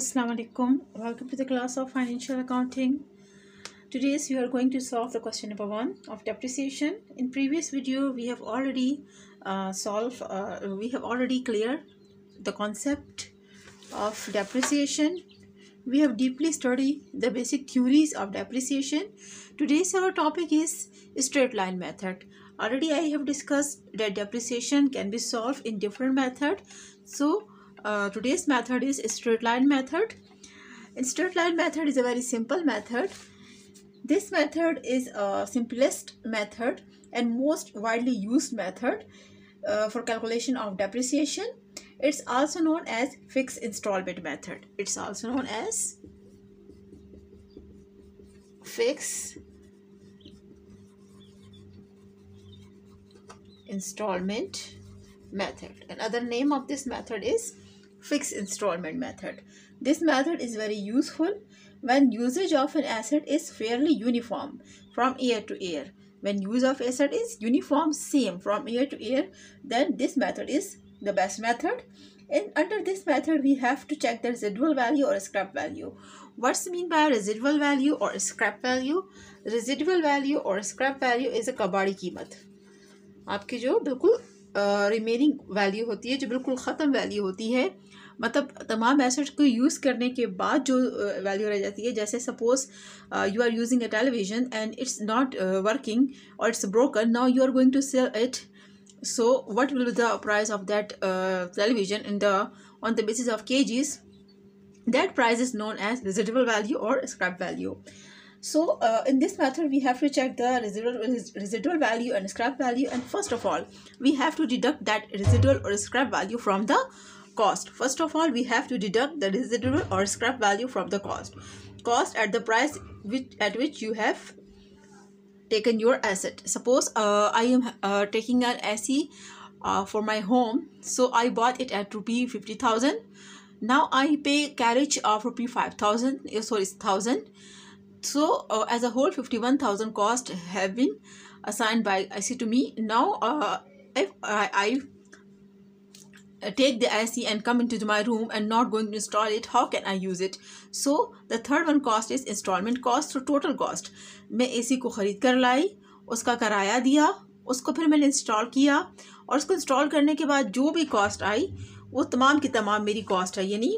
Assalamu alaikum. Welcome to the class of financial accounting. Today we are going to solve the question number 1 of depreciation. In previous video we have already cleared the concept of depreciation. We have deeply studied the basic theories of depreciation. Today's our topic is straight line method. Already I have discussed that depreciation can be solved in different method. So today's method is straight line method. And straight line method is a very simple method. This method is a simplest method and most widely used method for calculation of depreciation. It's also known as fixed installment method. It's also known as fixed installment method. Another name of this method is fixed installment method. This method is very useful when usage of an asset is fairly uniform from year to year. When use of asset is uniform, same from year to year, then this method is the best method. And under this method we have to check the residual value or scrap value. What's mean by residual value or scrap value? Residual value or scrap value is a कबाड़ी कीमत. आपकी जो बिल्कुल remaining value होती है, जो बिल्कुल ख़त्म वैल्यू होती है, मतलब तमाम एसेट्स को यूज़ करने के बाद जो वैल्यू रह जाती है. जैसे suppose you are using a television and it's not working और it's broken. Now you are going to sell it. So what will be the price of that television on the basis of kgs? That price is known as residual value or scrap value. So in this method we have to check the residual value and scrap value, and first of all we have to deduct that residual or scrap value from the cost. First of all we have to deduct the residual or scrap value from the cost at the price at which you have taken your asset. Suppose I am taking an AC for my home, so I bought it at rupee 50,000. Now I pay carriage of rupee 1,000. So as a whole 51,000 cost have been assigned by IC to me. Now if I take the AC and come into my room and not going to install it, how can I use it? So the third one cost is installment cost. So total cost, मैं AC को ख़रीद कर लाई, उसका किराया दिया, उसको फिर मैंने इंस्टॉल किया, और उसको इंस्टॉल करने के बाद जो भी कॉस्ट आई वो तमाम की तमाम मेरी कॉस्ट है. यानी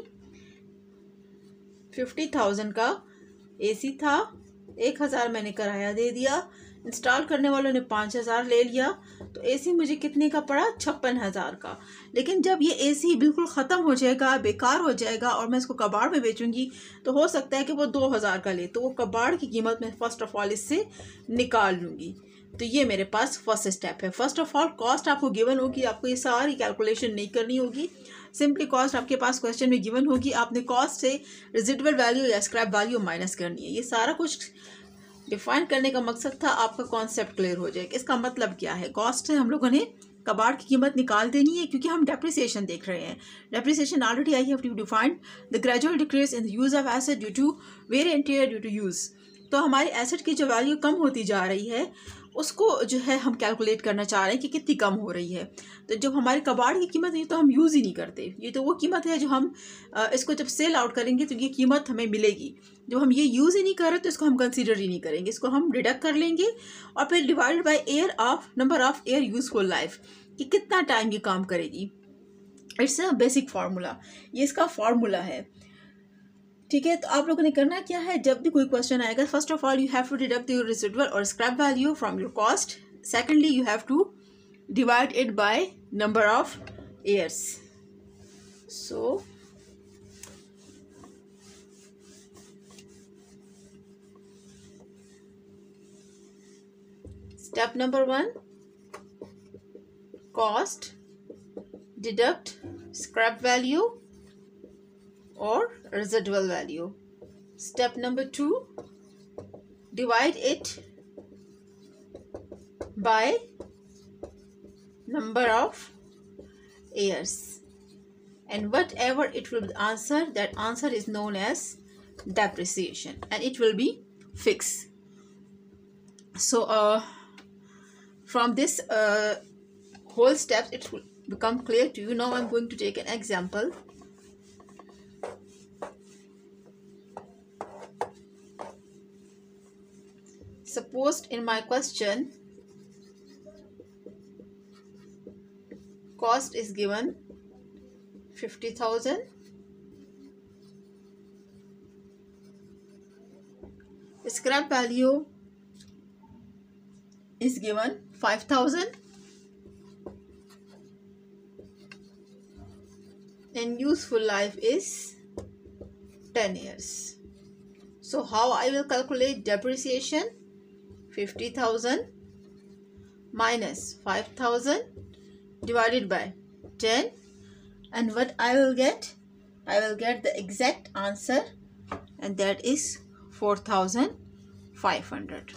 50,000 का AC था, 1,000 मैंने किराया दे दिया, इंस्टॉल करने वालों ने 5,000 ले लिया, तो AC मुझे कितने का पड़ा? 56,000 का. लेकिन जब ये AC बिल्कुल ख़त्म हो जाएगा, बेकार हो जाएगा और मैं इसको कबाड़ में बेचूंगी, तो हो सकता है कि वो 2,000 का ले, तो वो कबाड़ की कीमत मैं फ़र्स्ट ऑफ ऑल इससे निकाल लूँगी. तो ये मेरे पास फर्स्ट स्टेप है. फर्स्ट ऑफ ऑल कॉस्ट आपको गिवन होगी, आपको ये सारी कैलकुलेशन नहीं करनी होगी. सिंपली कॉस्ट आपके पास क्वेश्चन में गिवन होगी, आपने कॉस्ट से रेजिडुअल वैल्यू या स्क्रैप वैल्यू माइनस करनी है. ये सारा कुछ डिफाइन करने का मकसद था आपका कॉन्सेप्ट क्लियर हो जाए. इसका मतलब क्या है? कॉस्ट से हम लोगों ने कबाड़ की कीमत निकाल देनी है, क्योंकि हम डेप्रिसिएशन देख रहे हैं. Depreciation already I have to defined the gradual decrease in the use of asset due to wear and tear due to use. तो हमारी एसेट की जो वैल्यू कम होती जा रही है उसको जो है हम कैलकुलेट करना चाह रहे हैं कि कितनी कम हो रही है. तो जब हमारे कबाड़ की कीमत है तो हम यूज़ ही नहीं करते. ये तो वो कीमत है जो हम इसको जब सेल आउट करेंगे तो ये कीमत हमें मिलेगी. जब हम ये यूज़ ही नहीं कर रहे तो इसको हम कंसीडर ही नहीं करेंगे, इसको हम डिडक्ट कर लेंगे और फिर divided by year of number of year useful life, कि कितना टाइम ये काम करेगी. इट्स अ बेसिक फार्मूला, ये इसका फार्मूला है. ठीक है, तो आप लोगों ने करना क्या है, जब भी कोई क्वेश्चन आएगा, first of all you have to deduct your residual और scrap value from your cost. Secondly you have to divide it by number of years. So step number 1, cost, deduct scrap value or residual value. Step number 2, divide it by number of years, and whatever it will answer, that answer is known as depreciation and it will be fixed. So from this whole steps it will become clear to you. Now I'm going to take an example. Suppose in my question cost is given 50,000, scrap value is given 5,000, and useful life is 10 years. So how I will calculate depreciation? 50,000 minus 5,000 divided by 10, and what I will get? I will get the exact answer, and that is 4,500.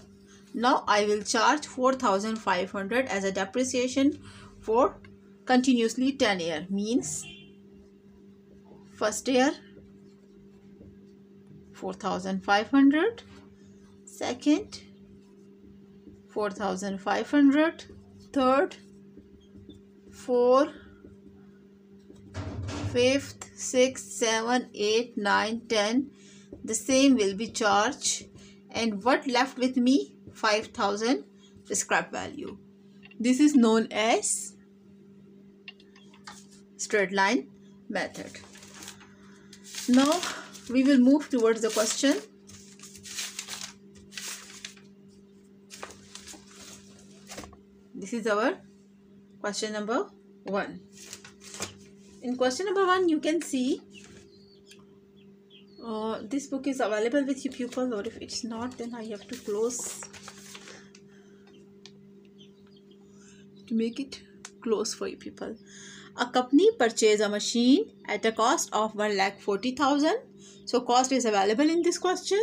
Now I will charge 4,500 as a depreciation for continuously 10 years. Means first year 4,500, second 4,500, third, fourth, fifth, sixth, 7, 8, 9, 10. The same will be charged, and what left with me? 5,000 scrap value. This is known as straight line method. Now we will move towards the question. This is our question number 1. In question number 1, you can see this book is available with you pupil, or if it's not, then I have to close to make it close for you people. A company purchased a machine at a cost of 1,40,000. So cost is available in this question,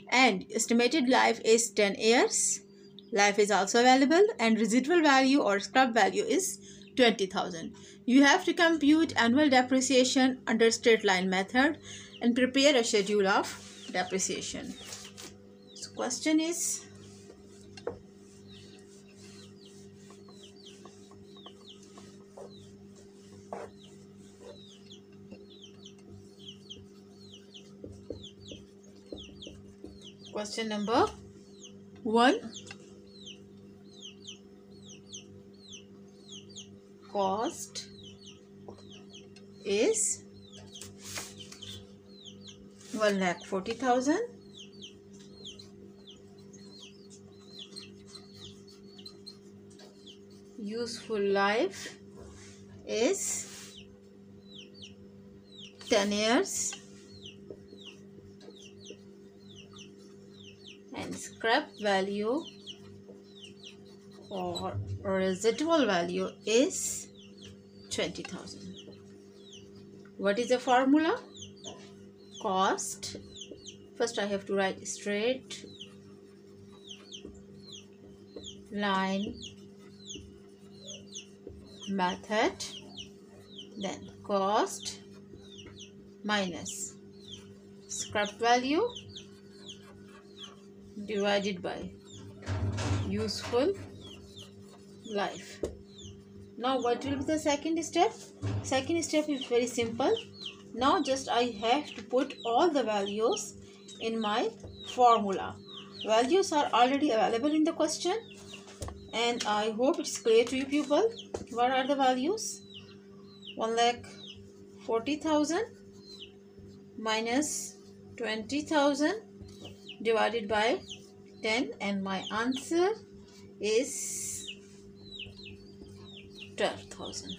and estimated life is 10 years. Life is also available, and residual value or scrap value is 20,000. You have to compute annual depreciation under straight line method and prepare a schedule of depreciation. So question is, question number 1. Cost is 1,40,000. Useful life is 10 years. And scrap value or residual value is 20,000. What is the formula? Cost. First I have to write straight line method, then cost minus scrap value divided by useful life. Now what will be the second step? Second step is very simple. Now just I have to put all the values in my formula. Values are already available in the question, and I hope it's clear to you people. What are the values? 1,40,000 minus 20,000 divided by 10, and my answer is 12,000.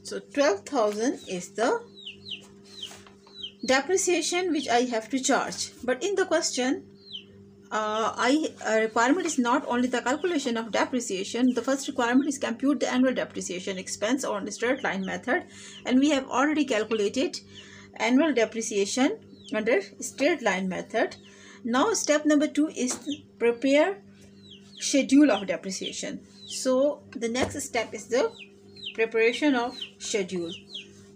So 12,000 is the depreciation which I have to charge. But in the question, requirement is not only the calculation of depreciation. The first requirement is compute the annual depreciation expense on the straight line method, and we have already calculated annual depreciation under straight line method. Now step number 2 is prepare schedule of depreciation. So the next step is the preparation of schedule.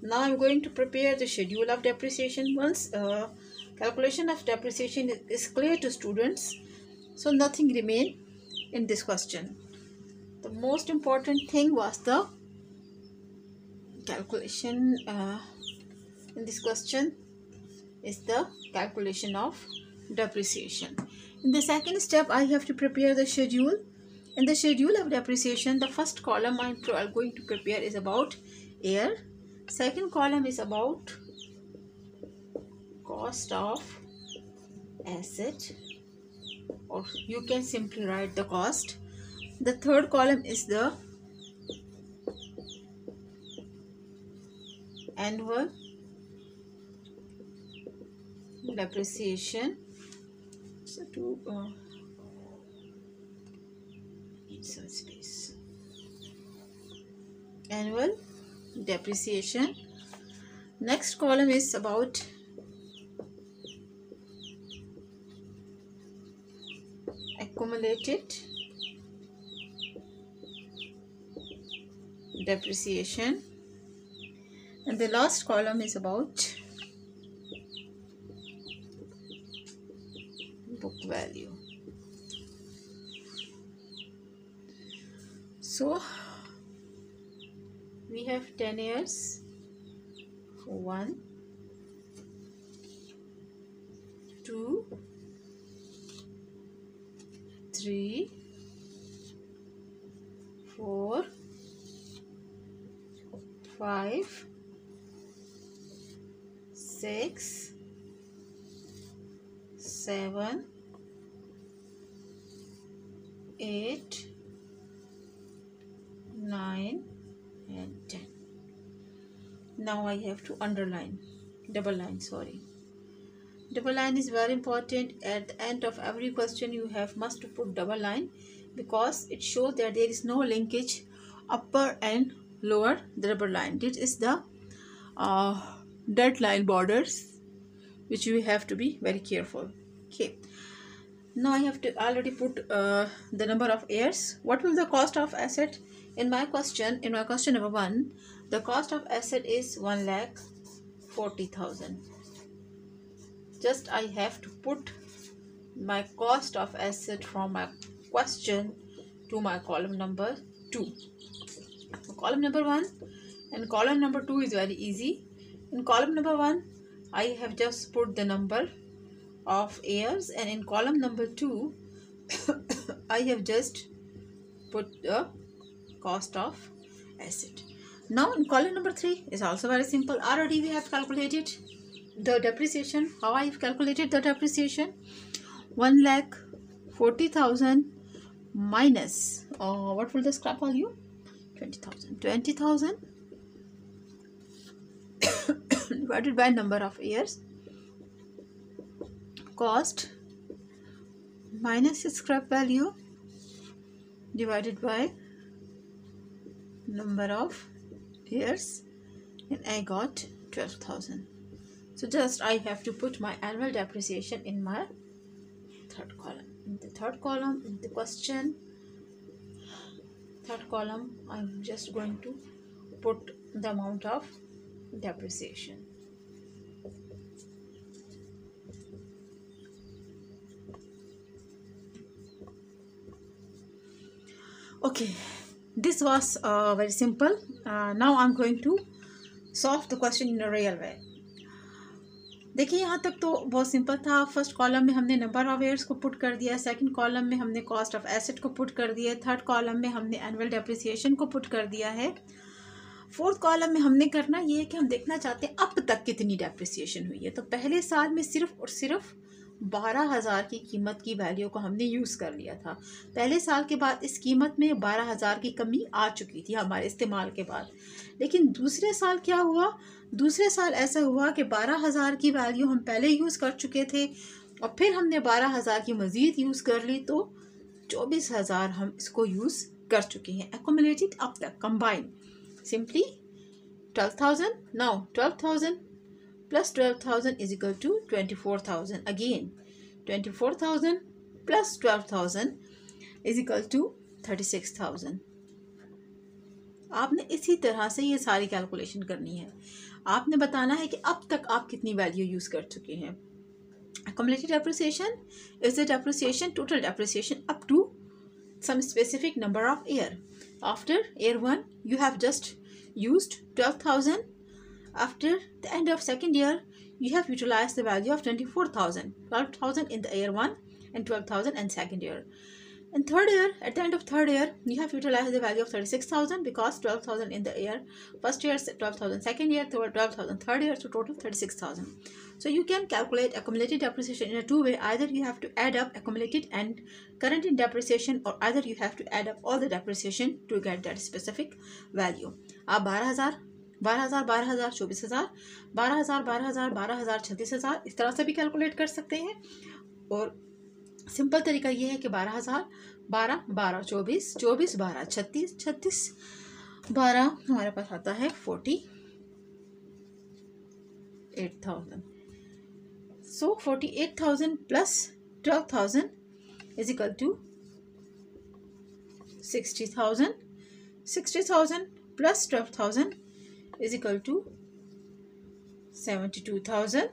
Now I'm going to prepare the schedule of depreciation. Once calculation of depreciation is clear to students, so nothing remain in this question. The most important thing was the calculation in this question is the calculation of depreciation. In the second step, I have to prepare the schedule. In the schedule of depreciation, the first column I'm going to prepare is about year. Second column is about cost of asset, or you can simply write the cost. The third column is the annual depreciation. So to need some space. Annual depreciation. Next column is about accumulated depreciation, and the last column is about book value. So we have 10 years. 1, 2, 3, 4, 5, 6, 7, 8, 9 and 10. Now I have to underline, double line, sorry. Double line is very important. At the end of every question you must put double line, because it shows that there is no linkage upper and lower the double line. This is the dead line borders, which you have to be very careful. Okay, now I have to already put the number of years. What will the cost of asset in my question? In my question number 1, the cost of asset is 1,40,000. Just I have to put my cost of asset from my question to my column number 2. So column number 1 and column number 2 is very easy. In column number 1, I have just put the number of years, and in column number 2, I have just put the cost of asset. Now in column number 3 is also very simple. Already we have calculated the depreciation. How I have calculated the depreciation? 1,40,000 minus what will the scrap value? 20,000. 20,000 divided by number of years. Cost minus scrap value divided by number of years, and I got 12,000. So just I have to put my annual depreciation in my third column. In the third column, in the question, third column, I'm just going to put the amount of depreciation. Okay, this was very simple. Now I'm going to solve the question in a real way. देखिए यहाँ तक तो बहुत simple था. First column में हमने number of years को put कर दिया, सेकंड कॉलम में हमने कॉस्ट ऑफ एसेट को पुट कर दिया, थर्ड कॉलम में हमने एनुअल डेप्रिसिएशन को पुट कर दिया है. फोर्थ कॉलम में हमने करना ये है कि हम देखना चाहते हैं अब तक कितनी डेप्रिसिएशन हुई है. तो पहले साल में सिर्फ और सिर्फ 12,000 की कीमत की वैल्यू को हमने यूज़ कर लिया था. पहले साल के बाद इस कीमत में 12,000 की कमी आ चुकी थी हमारे इस्तेमाल के बाद. लेकिन दूसरे साल क्या हुआ? दूसरे साल ऐसा हुआ कि 12,000 की वैल्यू हम पहले यूज़ कर चुके थे और फिर हमने 12,000 की मज़ीद यूज़ कर ली, तो 24,000 हम इसको यूज़ कर चुके हैं एक्यूमुलेटेड अब तक combine. Simply 12,000. Now 12,000 plus 12,000 is equal to 24,000. Again 24,000 plus 12,000 is equal to 36,000. आपने इसी तरह से ये सारी कैलकुलेशन करनी है. आपने बताना है कि अब तक आप कितनी वैल्यू यूज़ कर चुके हैं. Accumulated depreciation is the depreciation, total depreciation up to some specific number of year. After year 1, you have just used 12,000 After the end of second year, you have utilized the value of 24,000, 12,000 in the year 1 and 12,000 in second year. In third year, at the end of third year, you have utilized the value of 36,000 because 12,000 in the year first year, 12,000 second year, 12,000 third year, so total 36,000. So you can calculate accumulated depreciation in a two-way. Either you have to add up accumulated and current in depreciation, or either you have to add up all the depreciation to get that specific value. आप 12,000, 12,000, 12,000, 24,000, 12,000, 12,000, 12,000, 36,000 इस तरह से भी calculate कर सकते हैं। और simple तरीका ये है कि 12,000, 12, 12, 24, 24, 12, 36, 36, 12 हमारे पास आता है 48,000. So 48,000 plus 12,000 is equal to 60,000. 60,000 plus 12,000 is equal to 72,000.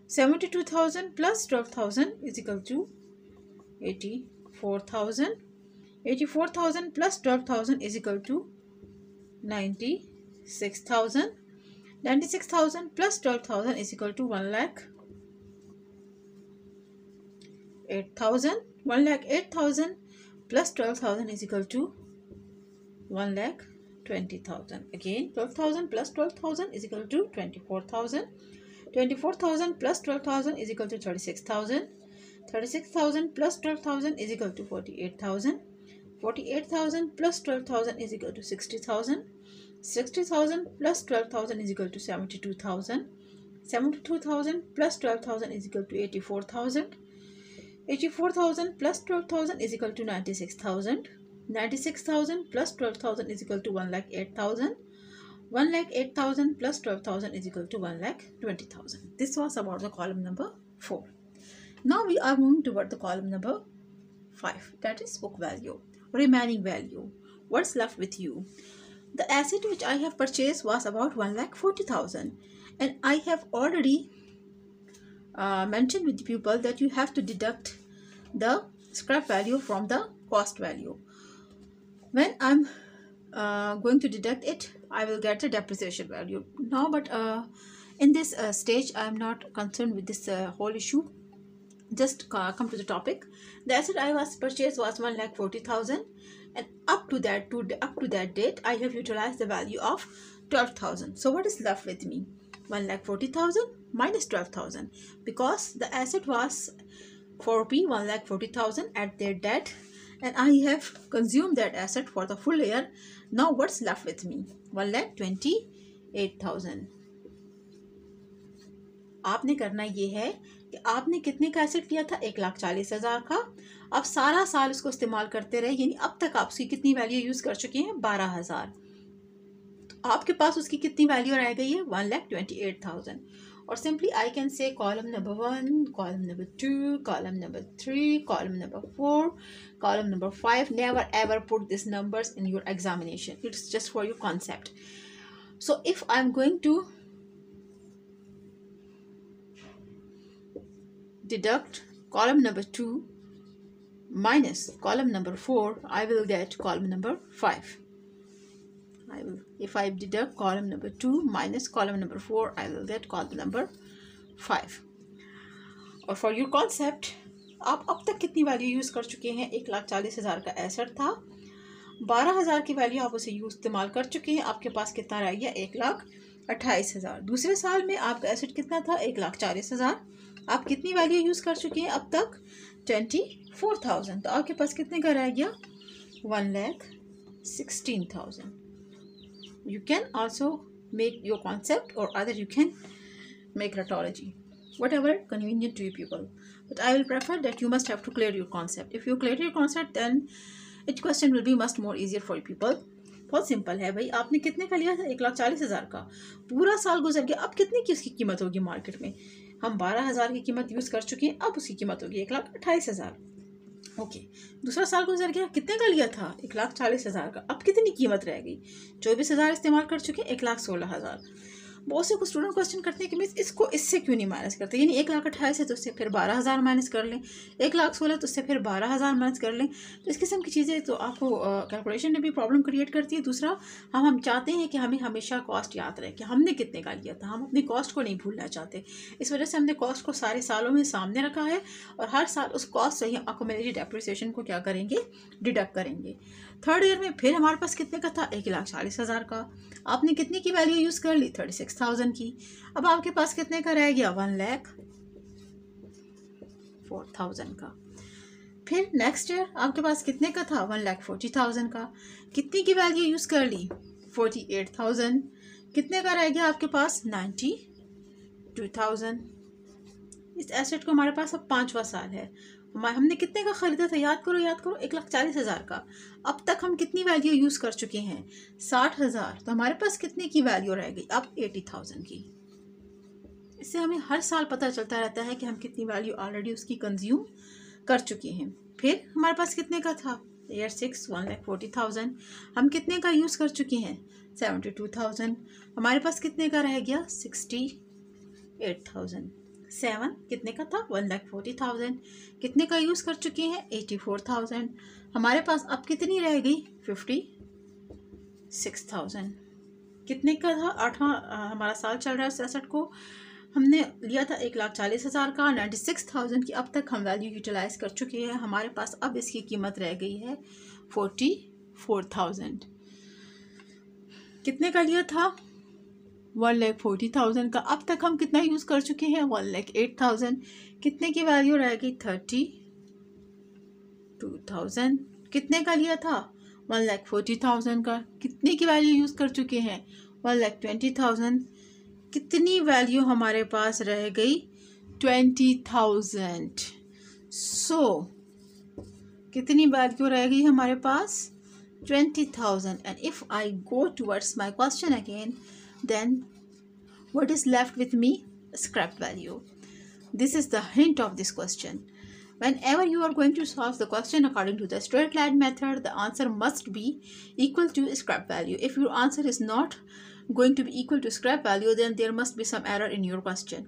72,000 plus 12,000 is equal to 84,000. 84,000 plus 12,000 is equal to 96,000. 96,000 plus 12,000 is equal to 1,08,000. 1,08,000 plus 12,000 is equal to 1,20,000. Again, 12,000 plus 12,000 is equal to 24,000. 24,000 plus 12,000 is equal to 36,000. 36,000 plus 12,000 is equal to 48,000. 48,000 plus 12,000 is equal to 60,000. 60,000 plus 12,000 is equal to 72,000. 72,000 plus 12,000 is equal to 84,000. 84,000 plus 12,000 is equal to 96,000. 96,000 plus 12,000 is equal to 1,08,000. 1,08,000 plus 12,000 is equal to 1,20,000. This was about the column number 4. Now we are moving toward the column number 5, that is book value, remaining value. What's left with you? The asset which I have purchased was about 1,40,000, and I have already mentioned with the pupil that you have to deduct the scrap value from the cost value. When I'm going to deduct it, I will get the depreciation value now, but in this stage I am not concerned with this whole issue. Just come to the topic. The asset I was purchased was 1,40,000, and up to that date I have utilized the value of 12,000. So what is left with me? 1,40,000 minus 12,000, because the asset was 4p 1,40,000 at their debt, and I have consumed that asset for the full year. Now what's left with me? 1,28,000. आपने करना ये है कि आपने कितने का asset लिया था? 1,40,000 का। अब सारा साल उसको इस्तेमाल करते रहे, यानी अब तक आप उसकी कितनी वैल्यू यूज़ कर चुके हैं? 12,000। तो आपके पास उसकी कितनी वैल्यू रह गई है? 1,28,000. और simply I can say column number 1, column number 2, column number 3, column number 4, column number 5. Never ever put these numbers in your examination. It's just for your concept. So if I'm going to deduct column number 2 minus column number 4, I will get column number 5. If I deduct column number 2 minus column number 4, I will get column number 5. और for your concept, आप अब तक कितनी value use कर चुके हैं? 1,40,000 का asset था, 12,000 की वैल्यू आप उसे इस्तेमाल कर चुके हैं। आपके पास कितना रह गया? 1,28,000. दूसरे साल में आपका एसेट कितना था? 1,40,000. आप कितनी वैल्यू यूज़ कर चुके हैं अब तक? 24,000. तो आपके पास कितने का रह गया? 1,16,000. You can also make your concept, or either you can make retology, whatever convenient to you people. But I will prefer that you must have to clear your concept. If you clear your concept, then each question will be much more easier for you people. बहुत simple है भाई। आपने कितने का लिया था? 1,40,000 का। पूरा साल गुजर गया, अब कितने की उसकी कीमत होगी मार्केट में? हम 12,000 की कीमत यूज़ कर चुके हैं, अब उसकी कीमत होगी 1,28,000. ओके, दूसरा साल गुजर गया, कितने का लिया था? 1,40,000 का। अब कितनी कीमत रह गई? 24,000 इस्तेमाल कर चुके हैं, 1,16,000. बहुत से कुछ स्टूडेंट क्वेश्चन करते हैं कि मिस इसको इससे क्यों नहीं माइनस करते, यानी 1,28,000 है तो उससे फिर 12,000 माइनस कर लें, 1,16,000 तो उससे फिर 12,000 माइनस कर लें। तो इस किस्म की चीज़ें तो आपको कैलकुलेशन में भी प्रॉब्लम क्रिएट करती है। दूसरा, हम चाहते हैं कि हमें हमेशा कॉस्ट याद रहे कि हमने कितने का लिया था, हम अपनी कॉस्ट को नहीं भूलना चाहते। इस वजह से हमने कॉस्ट को सारे सालों में सामने रखा है और हर साल उस कॉस्ट से ही हम अक्यूमुलेटेड डेप्रिसिएशन को क्या करेंगे, डिडक्ट करेंगे। थर्ड ईयर में फिर हमारे पास कितने का था, 1,40,000 का। आपने कितने की वैल्यू यूज़ कर ली, 36,000 की। अब आपके पास कितने का रह गया, 1,04,000 का। फिर नेक्स्ट ईयर आपके पास कितने का था, 1,40,000 का। कितने की वैल्यू यूज़ कर ली, 48,000। कितने का रह गया आपके पास, 92,000। इस एसेट को हमारे पास अब 5वां साल है। हमने कितने का ख़रीदा था, याद करो 1,40,000 का। अब तक हम कितनी वैल्यू यूज़ कर चुके हैं, 60,000। तो हमारे पास कितने की वैल्यू रह गई, अब 80,000 की। इससे हमें हर साल पता चलता रहता है कि हम कितनी वैल्यू ऑलरेडी उसकी कंज्यूम कर चुके हैं। फिर हमारे पास कितने का था, ईयर 6, 1,40,000। हम कितने का यूज़ कर चुके हैं, 72,000। हमारे पास कितने का रह गया, 68,000। 7 कितने का था, 1,40,000। कितने का यूज़ कर चुके हैं, 84,000। हमारे पास अब कितनी रह गई, 56,000। कितने का था, 8वां हमारा साल चल रहा है। उस एसेट को हमने लिया था 1,40,000 का, 96,000 की अब तक हम वैल्यू यूटिलाइज कर चुके हैं। हमारे पास अब इसकी कीमत रह गई है 44,000। कितने का लिया था, 1,40,000 का। अब तक हम कितना यूज़ कर चुके हैं, 1,08,000। कितने की वैल्यू रह गई, 32,000। कितने का लिया था, 1,40,000 का। कितने की वैल्यू यूज़ कर चुके हैं, 1,20,000। कितनी वैल्यू हमारे पास रह गई, 20,000। सो कितनी वैल्यू रह गई हमारे पास, 20,000। And if I go towards my question again, then what is left with me, scrap value. This is the hint of this question. Whenever you are going to solve the question according to the straight line method, the answer must be equal to scrap value. If your answer is not going to be equal to scrap value, then there must be some error in your question.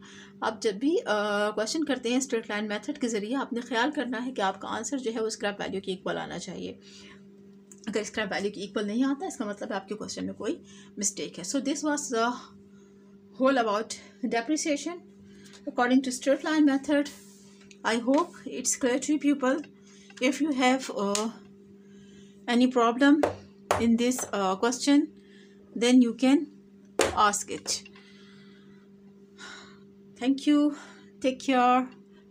आप जब भी question करते हैं straight line method के ज़रिए, आपने ख्याल करना है कि आपका आंसर जो है वो स्क्रैप वैल्यू के इक्वल आना चाहिए। अगर स्क्रैप वैल्यू की इक्वल नहीं आता, इसका मतलब है आपके क्वेश्चन में कोई मिस्टेक है। So this was the whole about depreciation according to straight line method. I hope it's clear to you people. If you have any problem in this question, then you can ask it. Thank you. Take care.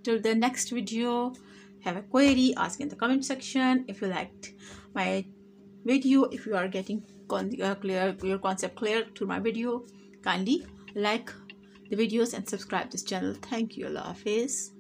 Till the next video. Have a query, ask in the comment section. If you liked my video, if you are getting your concept clear through my video, kindly like the videos and subscribe this channel. Thank you. Allah Hafiz.